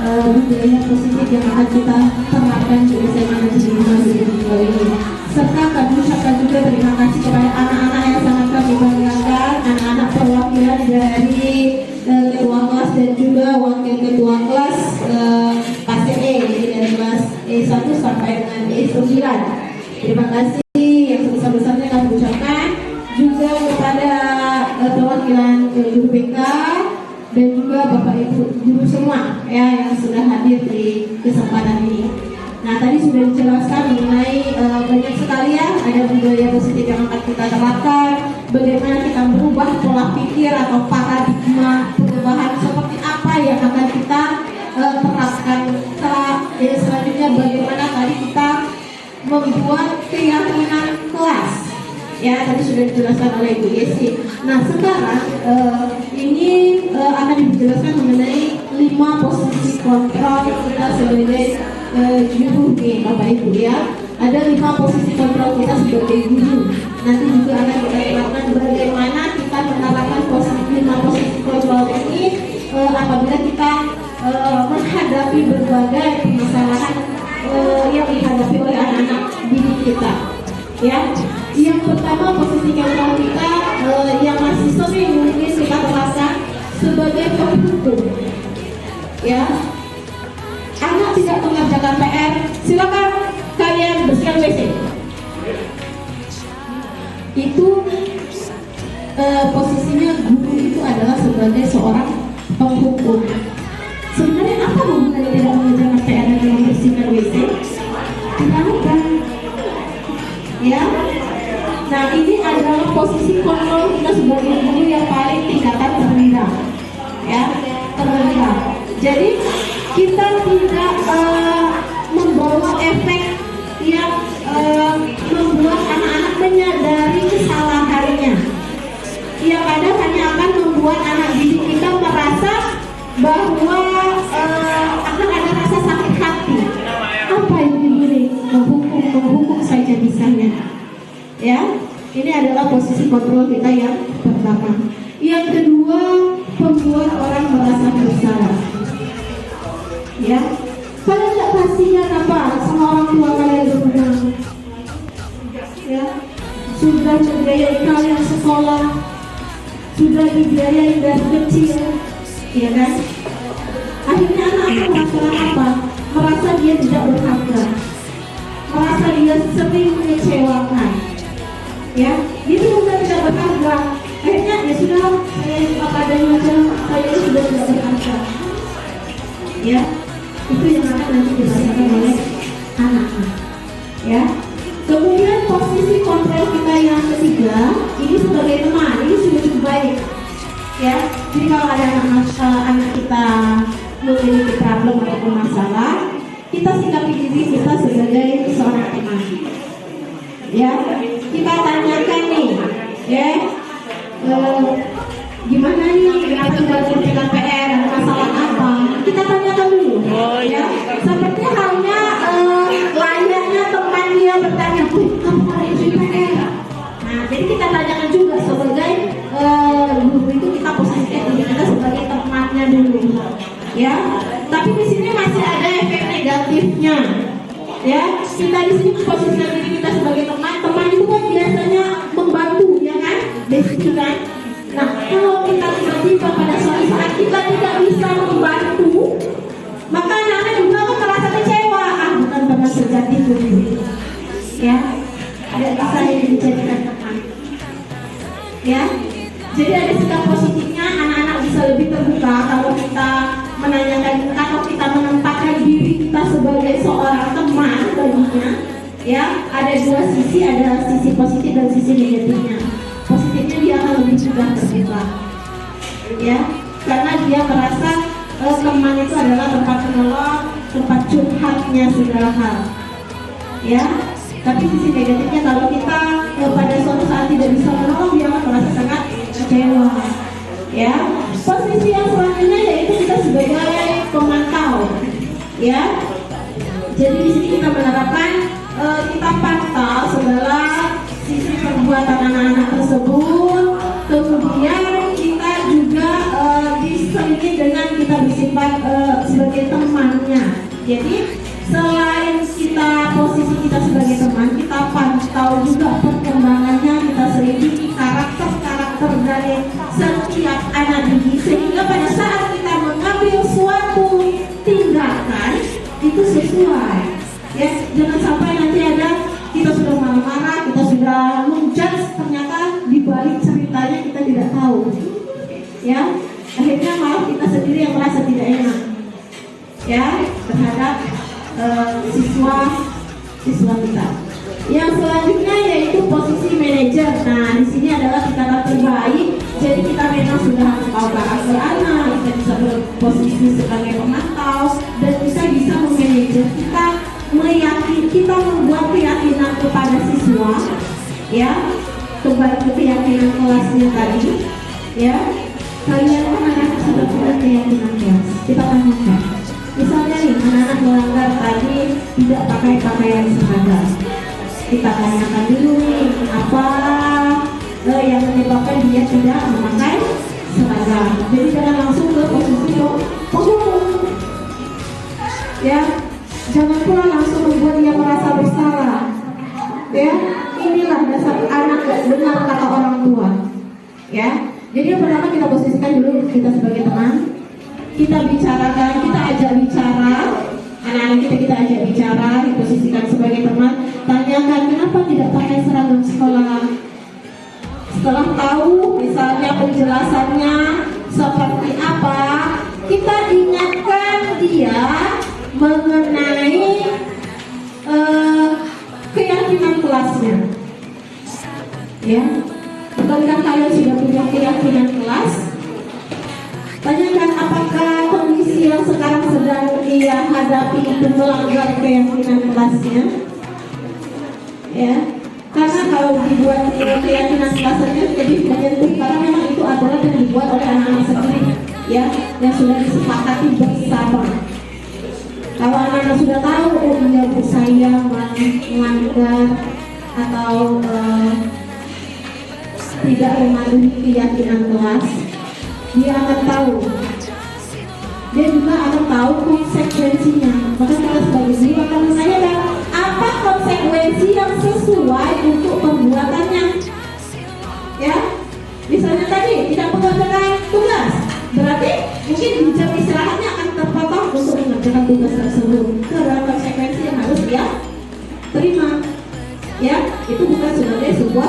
budaya positif yang akan kita terapkan di SMA Negeri 5 Lubuk ini. Serta kami ucapkan juga terima kasih kepada anak-anak yang sangat kami banggakan, anak-anak perwakilan dari ketua kelas dan juga wakil ketua kelas PACE, jadi dari kelas E1 sampai dengan E9. Terima kasih yang sebesar-besarnya kami ucapkan juga kepada perwakilan guru BK dan juga Bapak Ibu guru semua ya yang sudah hadir di kesempatan ini. Nah, tadi sudah dijelaskan mengenai banyak sekali ya, ada budaya positif yang akan kita terapkan, bagaimana kita merubah pola pikir atau paradigma perubahan seperti apa yang akan kita terapkan. Selanjutnya bagaimana tadi kita membuat keyakinan kelas. Ya, tadi sudah dijelaskan oleh Ibu Yesi. Nah, sekarang ini akan dijelaskan mengenai 5 posisi kontrol kita sebagai guru nih Bapak Ibu ya. Ada 5 posisi kontrol kita sebagai guru. Nanti juga akan kita terapkan bagaimana kita menerapkan 5 posisi kontrol ini apabila kita menghadapi berbagai permasalahan yang dihadapi oleh anak-anak didik kita. Ya, yang pertama posisi kontrol kita yang masih sering mungkin kita terapkan sebagai penghukum. Ya, anak tidak mengerjakan PR, silakan kalian bersihkan WC. Itu posisinya guru itu adalah sebagai seorang penghukum. Sebenarnya apa hubungannya tidak mengerjakan PR dan membersihkan WC? Tidak ada. Ya. Nah, ini adalah posisi kontrol kita sebagai guru yang paling tingkatan terendah. Ya, terendah. Jadi kita tidak membawa efek yang membuat anak-anak menyadari kesalahannya. Yang ada hanya akan membuat anak didik kita merasa bahwa akan ada rasa sakit hati. Apa ini menghukum saja bisanya. Ya, ini adalah posisi kontrol kita yang pertama. Yang kedua, membuat orang merasa bersalah. Ya, kalian tidak kasihan apa sama orang tua kalian berdua? Ya, sudah membiayai kalian sekolah, sudah dibiayai dari kecil, ya kan? Akhirnya anak merasa apa? Merasa dia tidak berharga, merasa dia sering mengecewakan. Ya, dia sudah tidak berharga. Akhirnya ya sudah, saya apa adanya aja, saya sudah tidak berharga. Ya, itu yang akan nanti dirasakan oleh anak-anak. Ya, kemudian posisi kontrol kita yang ketiga, ini sebagai teman, ini sudah cukup baik. Ya, jadi kalau ada anak kita memiliki problem ataupun masalah, kita sikapi diri kita sebagai seorang teman. Ya, kita tanyakan nih, ya, gimana nih, kenapa tidak mengerjakan PR, masalah apa? Kita tanyakan dulu. Ya, seperti halnya layaknya teman dia bertanya, kamu ada PR? Nah, jadi kita tanyakan juga sebagai guru itu kita posisikan diri kita sebagai temannya dulu. Ya, tapi di sini masih ada efek negatifnya. Ya, kita di sini posisikan diri kita sebagai teman itu kan biasanya membantu, ya kan? Basic kan? Nah, kalau kita tiba-tiba pada suatu saat kita tidak bisa membantu, maka anak-anak juga akan merasa kecewa. Bukan pada sejati itu. Ya, ada bisa yang dijadikan teman. Ya, jadi ada sikap positifnya, anak-anak bisa lebih terbuka kalau kita menanyakan, kalau kita menempatkan diri kita sebagai seorang teman baginya. Ya, ada dua sisi, ada sisi positif dan sisi negatifnya. Positifnya dia akan lebih mudah terbuka. Ya, karena dia merasa teman itu adalah tempat menolong, tempat curhatnya segala hal. Ya, tapi sisi negatifnya kalau kita pada suatu saat tidak bisa menolong, dia akan merasa sangat kecewa. Ya, posisi yang selanjutnya yaitu kita sebagai pemantau. Ya, jadi di sini kita menerapkan kita pantau segala sisi perbuatan anak-anak tersebut. Kemudian kita juga diselingi dengan kita bersifat sebagai temannya. Jadi selain kita posisi kita sebagai teman, kita pantau juga perkembangannya, kita selidiki karakter dari setiap anak didik, sehingga pada saat kita mengambil suatu tindakan itu sesuai. Ya, jangan sampai nanti ada kita sudah marah-marah, kita sudah menjudge, ternyata di balik ceritanya kita tidak tahu. Ya, akhirnya malah kita sendiri yang merasa tidak enak. Ya, terhadap siswa kita. Yang selanjutnya yaitu posisi manajer. Nah, di sini adalah tingkatan terbaik. Jadi kita memang sudah harus tahu karakter anak, kita bisa berposisi sebagai pemantau, dan kita bisa memanajer. Kita membuat keyakinan kepada siswa, ya, kembali ke keyakinan kelasnya tadi, ya. Kalian kan anak sudah punya keyakinan kelas. kita tanyakan. Misalnya nih, anak-anak melanggar tadi tidak pakai pakaian seragam. Kita tanyakan dulu nih, apa yang menyebabkan dia tidak memakai seragam. Jadi jangan langsung ke posisi penghukum. Ya, jangan pula langsung membuat dia merasa bersalah. Ya, inilah dasar anak benar kata orang tua. Ya, jadi yang pertama kita posisikan dulu kita sebagai teman. Kita bicarakan, kita ajak bicara. Anak-anak kita ajak bicara, diposisikan sebagai teman. Tanyakan kenapa tidak pakai seragam sekolah. Setelah tahu misalnya penjelasannya seperti apa, kita ingatkan dia mengenai keyakinan kelasnya. Ya, bukankah kalian sudah punya keyakinan kelas? Tanyakan apakah kondisi yang sekarang sedang ia hadapi itu melanggar keyakinan kelasnya. Ya, karena kalau dibuat keyakinan kelasnya lebih menyentuh, karena memang itu adalah yang dibuat oleh anak-anak sendiri, ya, yang sudah disepakati bersama. Kalau anak-anak sudah tahu, oh dia saya melanggar atau tidak mematuhi keyakinan kelas, dia akan tahu. Dia juga akan tahu konsekuensinya. Maka kita sebagai guru akan menanyakan apa konsekuensi yang sesuai untuk perbuatannya. Ya, misalnya tadi tidak mengerjakan tugas, berarti mungkin di jam istirahatnya akan terpotong untuk mengerjakan tugas tersebut. Itu adalah konsekuensi yang harus dia terima. Ya, itu bukan sebagai sebuah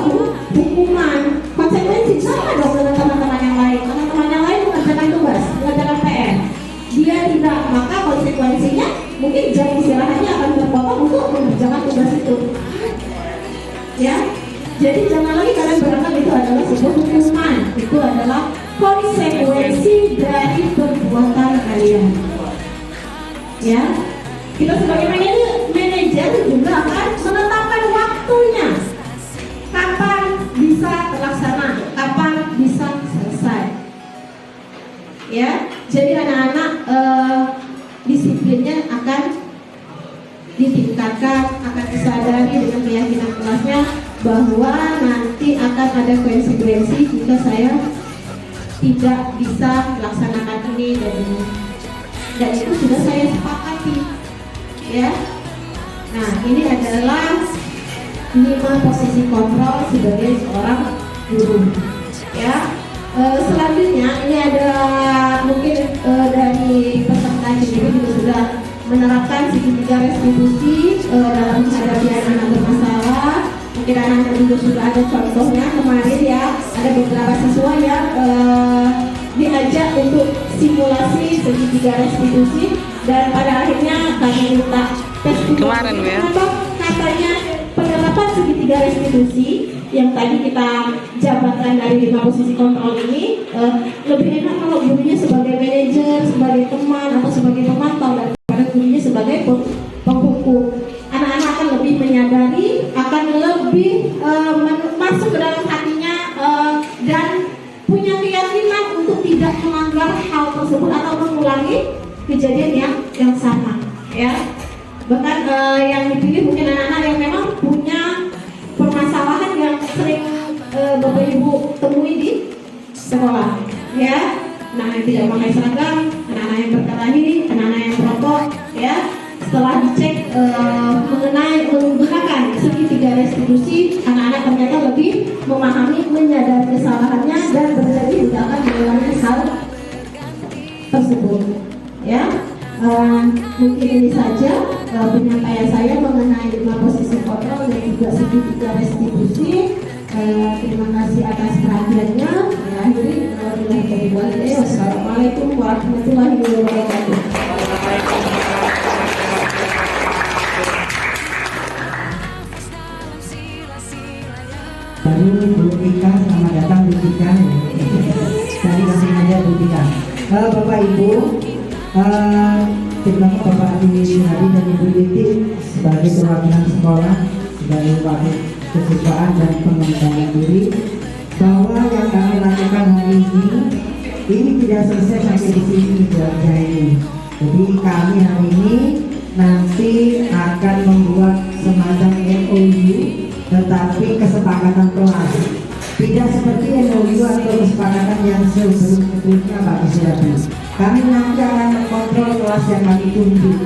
hukuman. Konsekuensi sama dong dengan teman-teman yang lain. Teman-teman yang lain mengerjakan tugas, mengerjakan PR. Dia tidak, maka konsekuensinya mungkin jam istirahatnya akan terpotong untuk mengerjakan tugas itu. Ya, jadi jangan lagi kalian berangkat itu adalah sebuah hukuman. Itu adalah konsekuensi dari perbuatan kalian. Ya, kita sebagai manajer juga akan menetapkan waktunya. Kapan bisa terlaksana, kapan bisa selesai. Ya, jadi anak-anak disiplinnya akan ditingkatkan, akan disadari dengan keyakinan kelasnya bahwa nanti akan ada konsekuensi jika saya tidak bisa melaksanakan ini dan ini. Dan itu sudah saya sepakati. Ya. Nah, ini adalah 5 posisi kontrol sebagai seorang guru. Ya. Selanjutnya ini ada mungkin dari peserta sendiri juga sudah menerapkan segitiga restitusi dalam menghadapi anak-anak bermasalah. Mungkin anak-anak juga sudah ada contohnya kemarin, ya, ada beberapa siswa yang diajak untuk simulasi segitiga restitusi dan pada akhirnya kami minta tes kemarin, ya. Katanya penerapan segitiga restitusi yang tadi kita jabarkan dari 5 posisi kontrol ini lebih enak kalau gurunya sebagai manajer, sebagai teman atau sebagai pemantau daripada gurunya sebagai penghukum. Anak-anak akan lebih menyadari, akan lebih masuk ke dalam hatinya dan punya keyakinan untuk tidak melanggar hal tersebut atau mengulangi kejadian yang sama. Ya, bahkan yang dipilih mungkin anak-anak yang memang punya permasalahan yang sering Bapak Ibu temui di sekolah, ya. Anak yang tidak memakai seragam, anak-anak yang berkelahi, anak-anak yang merokok, ya. Setelah dicek mengenai menggunakan segitiga restitusi, anak-anak ternyata lebih memahami, menyadari kesalahannya dan berjanji tidak akan mengulangi hal tersebut. Ya, mungkin ini saja penyampaian saya mengenai 5 posisi kontrol dan juga segitiga restitusi. Terima kasih atas perhatiannya. Akhiri, wassalamualaikum warahmatullahi wabarakatuh. Baru Bu Tika, selamat datang Bu Tika. Tadi langsung aja Bu Tika. Bapak Ibu, terima kasih Bapak Adi Sunadi dan Ibu Yiti sebagai perwakilan sekolah, sebagai wakil kesiswaan dan pengembangan diri, bahwa yang kami lakukan hari ini ini tidak selesai sampai di sini kerja ini. Jadi kami hari ini nanti akan membuat semacam MOU, tetapi kesepakatan kelas. Tidak seperti MOU atau kesepakatan yang sebelumnya Pak Gisradi. Kami nanti akan mengontrol kelas yang kami tunjuk.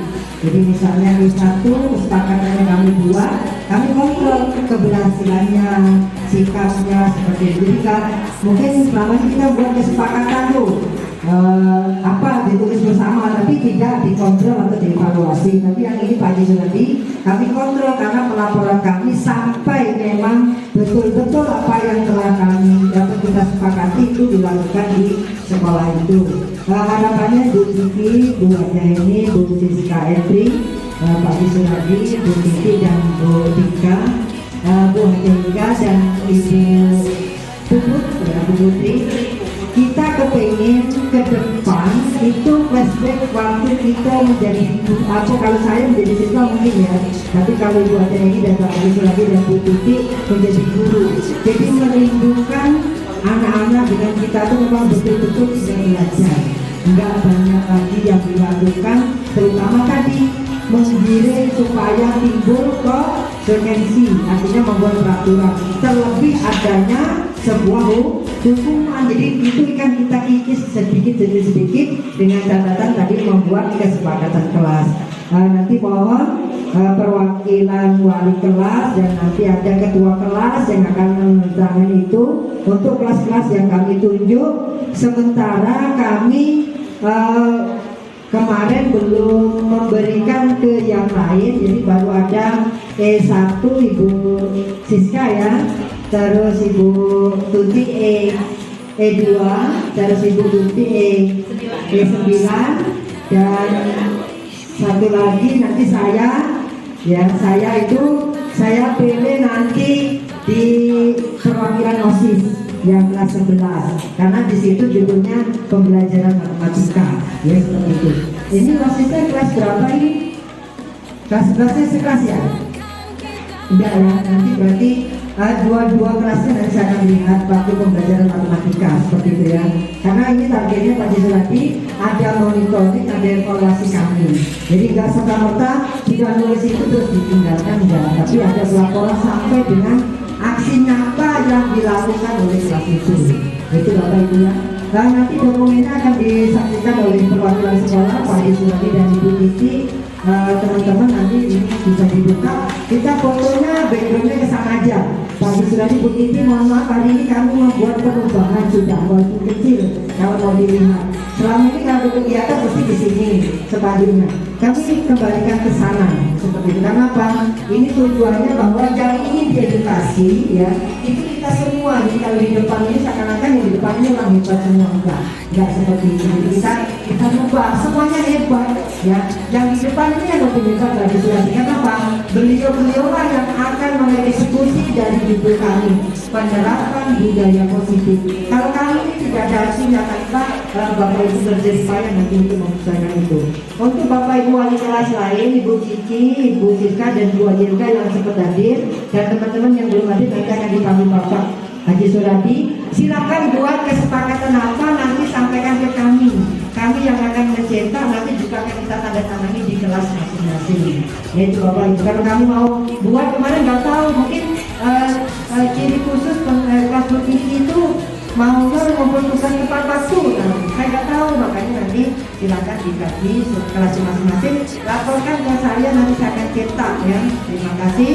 Jadi misalnya satu kesepakatan yang kami buat, kami kontrol keberhasilannya, sikapnya seperti itu. Jadi kan mungkin selama ini kita buat kesepakatan tuh apa ditulis bersama, tapi tidak dikontrol atau dievaluasi. Tapi yang ini Pak Gisradi kami kontrol karena pelaporan kami sampai memang betul-betul apa yang telah kami dapat kita sepakati itu dilakukan di sekolah itu. Harapannya Bu Kiki, Bu Wajahini, Bu Siska Endri, Pak Gisradi, Bu Kiki dan Bu Tika, Bu Hajika dan Ibu Puput, ya Bu Putri. Kita kepingin ke depan itu flashback waktu kita menjadi apa, kalau saya menjadi siswa mungkin ya, tapi kalau Ibu Wajahini dan Pak Gisradi dan Bu Kiki menjadi guru, jadi merindukan anak-anak dengan kita tuh memang betul-betul bisa belajar. Enggak banyak lagi yang dilakukan, terutama tadi menggiring supaya timbul konsekuensi, artinya membuat peraturan, terlebih adanya sebuah hukuman. Jadi itu kan kita kikis sedikit demi sedikit dengan catatan tadi membuat kesepakatan kelas. Nanti mohon perwakilan wali kelas dan nanti ada ketua kelas yang akan menandatangani itu untuk kelas-kelas yang kami tunjuk. Sementara kami kemarin belum memberikan ke yang lain, jadi baru ada E1 Ibu Siska ya, terus Ibu Tuti E2, terus Ibu Tuti E9 dan satu lagi nanti saya pilih nanti di perwakilan OSIS yang kelas 11 karena di situ judulnya pembelajaran matematika ya, seperti itu. Ini OSISnya kelas berapa ini? Kelas 11-nya sekelas ya? Enggak ya, nanti berarti dua kelasnya nanti saya akan lihat waktu pembelajaran matematika seperti itu ya. Karena ini targetnya Pak Gisradi ada monitoring, ada evaluasi kami. Jadi nggak serta-merta tidak nulis itu terus ditinggalkan, enggak. Tapi ada pelaporan sampai dengan aksi nyata yang dilakukan oleh kelas itu. Itu Bapak Ibu ya. Nah, nanti dokumennya akan disaksikan oleh perwakilan sekolah Pak Gisradi dan Ibu Titi. Teman-teman nanti ini bisa dibuka. Kita fotonya backgroundnya kesana aja. Pak Gisradi, Bu Titi, mohon maaf hari ini kami membuat perubahan sudah walaupun kecil kalau mau dilihat. Selama ini kalau kegiatan mesti di sini sepadunya. Kami kembalikan ke sana seperti itu. Kenapa? Ini tujuannya bahwa yang ingin diedukasi ya itu kita semua. Jadi kalau di depan ini seakan-akan yang di depan ini orang hebat semua, enggak seperti itu. Jadi kita ubah semuanya hebat ya. Yang di depan ini yang lebih hebat lagi sudah. Kenapa? Beliau-beliau lah yang akan mengeksekusi dari hidup kami, penerapan budaya positif. Kalau kami ini tidak ada hasilnya tanpa Bapak Ibu berjerih payah nanti untuk mengusahakan itu. Untuk Bapak Ibu wali kelas lain, Ibu Cici, Ibu Siska dan Bu Ajilka yang sempat hadir dan teman-teman yang belum hadir nanti akan dipanggil Bapak Haji Suradi. Silakan buat kesepakatan apa nanti sampaikan ke kami. Kami yang akan mencetak nanti juga akan kita tanda tangani di kelas masing-masing. Yaitu Bapak Ibu. Kalau kami mau buat kemarin nggak tahu mungkin ciri khusus kelas begini itu mau membutuhkan tepat waktu. Saya nggak tahu, makanya nanti silakan dikasih kelas masing-masing. Laporkan ke saya nanti saya akan cetak ya. Terima kasih.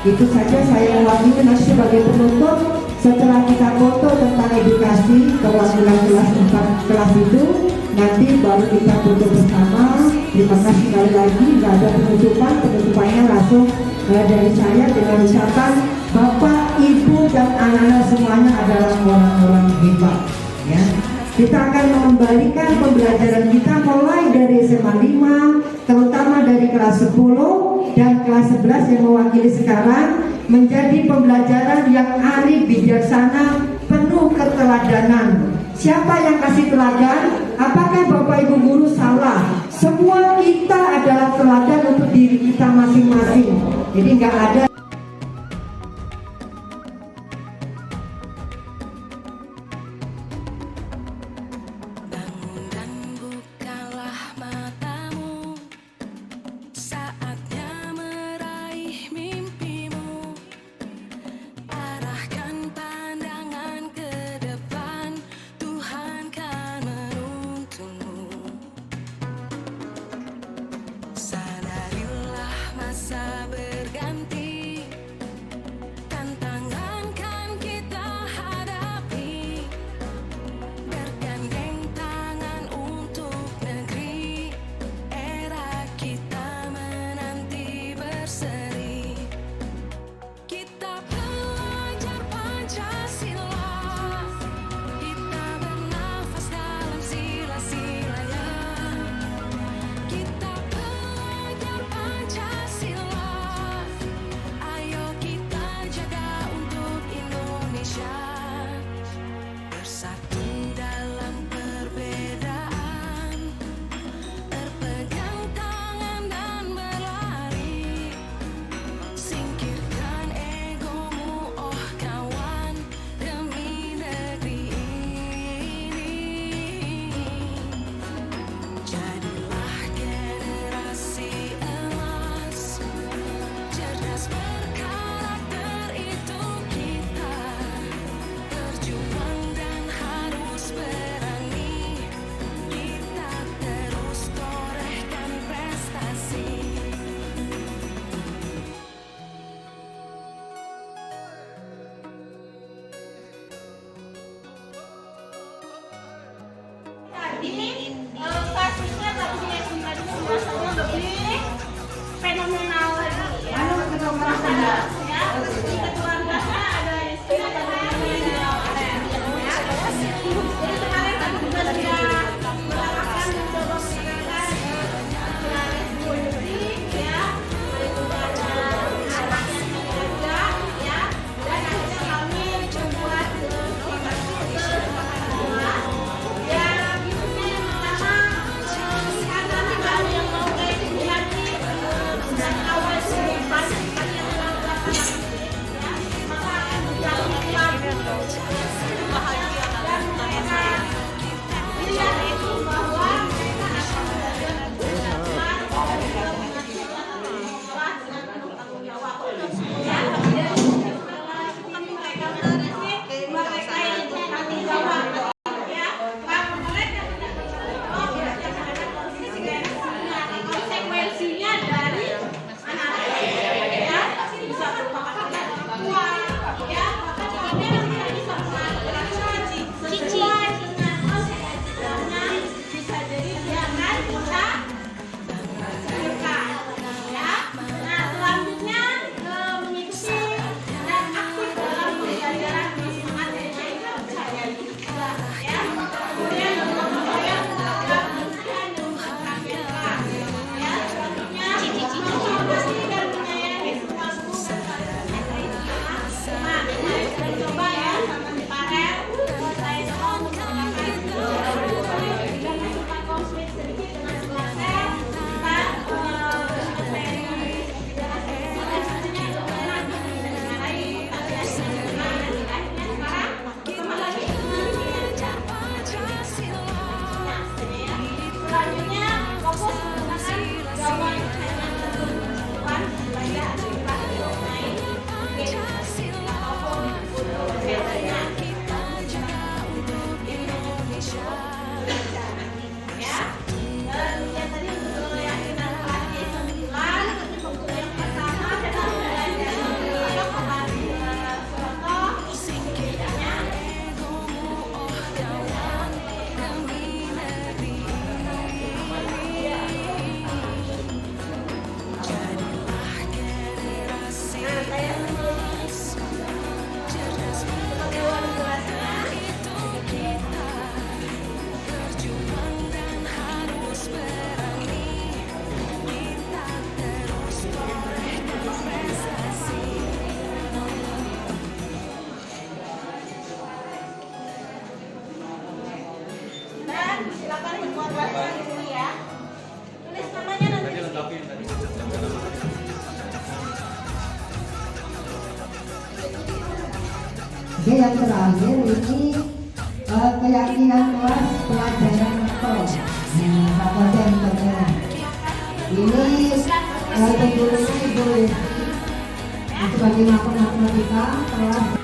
Itu saja saya wakili nanti sebagai penutup. Setelah kita foto tentang edukasi perwakilan kelas 4 kelas itu, nanti baru kita foto bersama. Terima kasih sekali lagi. Nggak ada penutupannya langsung dari saya dengan ucapan Bapak, Ibu dan anak-anak semuanya adalah orang-orang hebat. Ya, kita akan mengembalikan pembelajaran kita mulai dari SMA 5, terutama dari kelas 10 dan kelas 11 yang mewakili sekarang, menjadi pembelajaran yang arif, bijaksana, penuh keteladanan. Siapa yang kasih teladan? Apakah Bapak Ibu guru salah? Semua kita adalah teladan untuk diri kita masing-masing. Jadi nggak ada Ini kasusnya tahunnya 19 lebih fenomenal lagi ya. Ya, di keluarganya ada istri, ada anak, ya. Jadi kemarin kami juga sudah melakukan mencoba menggunakan ya, juga ada anaknya juga ya, dan akhirnya kami membuat silakan semua keluarga di sini ya. Tulis namanya nanti. Tadi lengkapin tadi. Oke, yang terakhir ini keyakinan kelas pelajaran metode. Apa aja metodenya? Ini tentunya Ibu sebagai matematika kelas